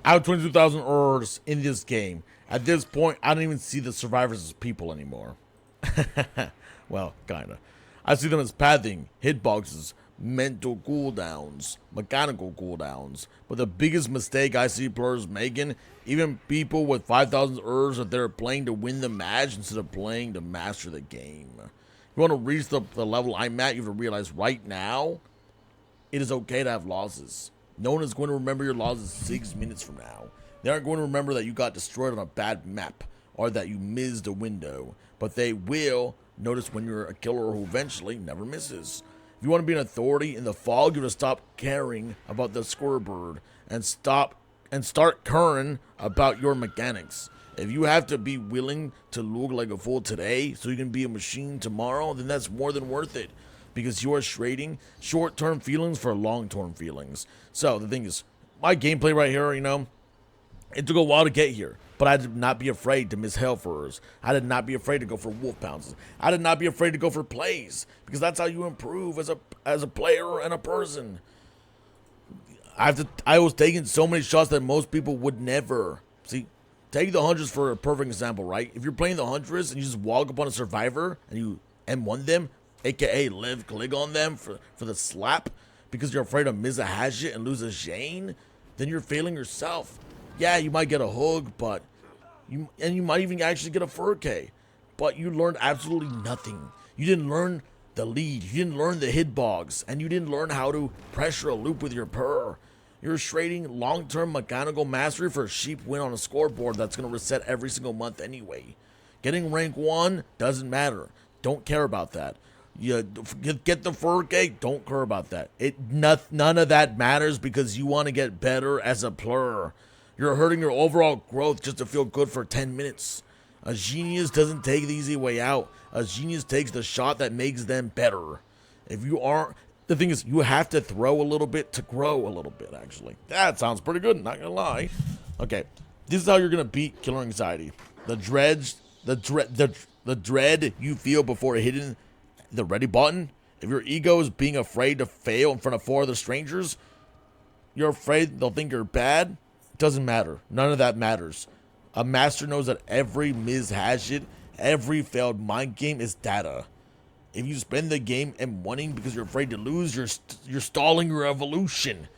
Out of 22,000 Urs in this game. At this point, I don't even see the survivors as people anymore. Well, kinda. I see them as pathing, hitboxes, mental cooldowns, mechanical cooldowns. But the biggest mistake I see players making, even people with 5,000 Urs, that they're playing to win the match instead of playing to master the game. If you want to reach the level I'm at, you have to realize right now, it is okay to have losses. No one is going to remember your losses 6 minutes from now. They aren't going to remember that you got destroyed on a bad map or that you missed a window, but they will notice when you're a killer who eventually never misses. If you want to be an authority in the fog, you have to stop caring about the scoreboard and start caring about your mechanics. If you have to be willing to look like a fool today so you can be a machine tomorrow, then that's more than worth it because you are trading short-term feelings for long-term feelings. So the thing is, my gameplay right here, it took a while to get here, but I did not be afraid to miss Hellfurs. I did not be afraid to go for Wolf Pounces. I did not be afraid to go for plays because that's how you improve as a player and a person. I was taking so many shots that most people would never see. Take the Huntress for a perfect example, right? If you're playing the Huntress and you just walk up on a survivor and you M1 them, aka live click on them for the slap because you're afraid to miss a hatchet and lose a Jane, then you're failing yourself. Yeah, you might get a hook, but you might even actually get a 4K, but you learned absolutely nothing. You didn't learn the lead, you didn't learn the hitbox, and you didn't learn how to pressure a loop with your purr. You're trading long-term mechanical mastery for a cheap win on a scoreboard that's going to reset every single month anyway. Getting rank 1 doesn't matter. Don't care about that. You get the 4K, don't care about that. None of that matters because you want to get better as a player. You're hurting your overall growth just to feel good for 10 minutes. A genius doesn't take the easy way out. A genius takes the shot that makes them better. If you aren't, the thing is, you have to throw a little bit to grow a little bit, actually. That sounds pretty good, not gonna lie. Okay, this is how you're gonna beat killer anxiety. The dread you feel before hitting the ready button. If your ego is being afraid to fail in front of 4 other strangers, you're afraid they'll think you're bad. Doesn't matter. None of that matters. A master knows that every Ms. Hatchet, every failed mind game is data. If you spend the game M1ing because you're afraid to lose, you're stalling your evolution.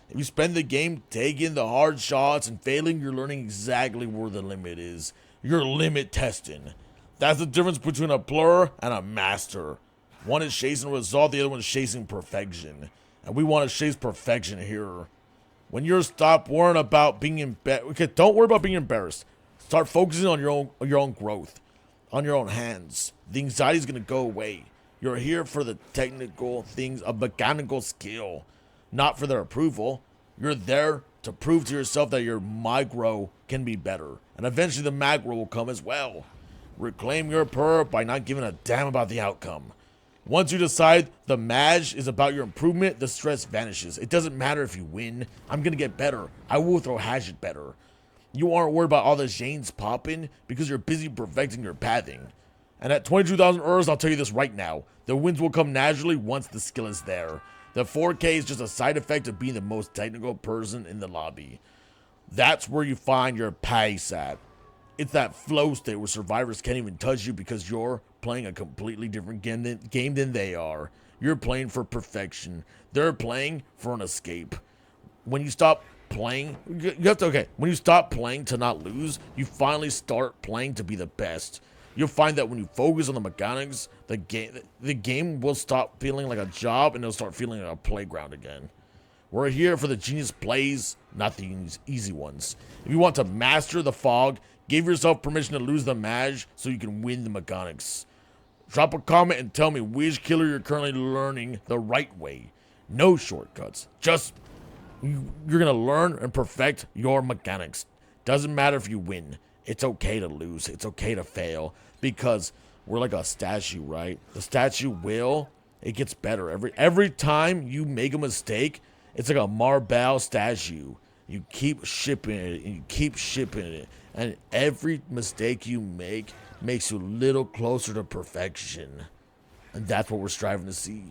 If you spend the game taking the hard shots and failing, you're learning exactly where the limit is. You're limit testing. That's the difference between a player and a master. One is chasing a result, the other one is chasing perfection. And we want to chase perfection here. When you're stop worrying about being embarrassed, okay, don't worry about being embarrassed. Start focusing on your own growth, on your own hands. The anxiety is gonna go away. You're here for the technical things of mechanical skill, not for their approval. You're there to prove to yourself that your micro can be better, and eventually the macro will come as well. Reclaim your purr by not giving a damn about the outcome. Once you decide the match is about your improvement, the stress vanishes. It doesn't matter if you win. I'm going to get better. I will throw hatchet better. You aren't worried about all the Janes popping because you're busy perfecting your pathing. And at 22,000 Urs, I'll tell you this right now. The wins will come naturally once the skill is there. The 4K is just a side effect of being the most technical person in the lobby. That's where you find your pace at. It's that flow state where survivors can't even touch you because you're playing a completely different game than they are. You're playing for perfection. They're playing for an escape. When you stop playing, when you stop playing to not lose, you finally start playing to be the best. You'll find that when you focus on the mechanics, the game will stop feeling like a job and it'll start feeling like a playground again. We're here for the genius plays, not the easy ones. If you want to master the fog, give yourself permission to lose the match so you can win the mechanics. Drop a comment and tell me which killer you're currently learning the right way. No shortcuts. Just you're gonna learn and perfect your mechanics. Doesn't matter if you win. It's okay to lose. It's okay to fail because we're like a statue, right? The statue it gets better every time you make a mistake. It's like a marble statue. You keep shipping it and you keep shipping it. And every mistake you make makes you a little closer to perfection. And that's what we're striving to see.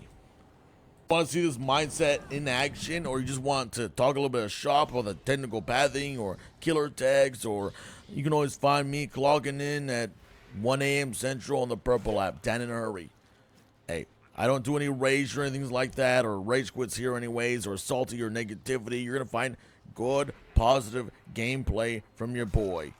Want to see this mindset in action, or you just want to talk a little bit of shop on the technical pathing or killer tags, or you can always find me clogging in at 1 a.m. Central on the Purple app, down in a hurry. Hey, I don't do any rage or anything like that, or rage quits here anyways, or salty or negativity. You're going to find good, positive gameplay from your boy.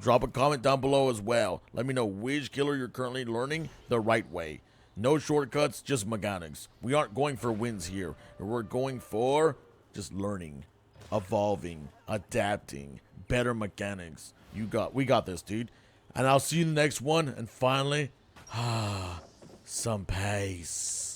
Drop a comment down below as well. Let me know which killer you're currently learning the right way. No shortcuts, just mechanics. We aren't going for wins here. We're going for just learning, evolving, adapting, better mechanics. We got this, dude. And I'll see you in the next one. And finally, some pace.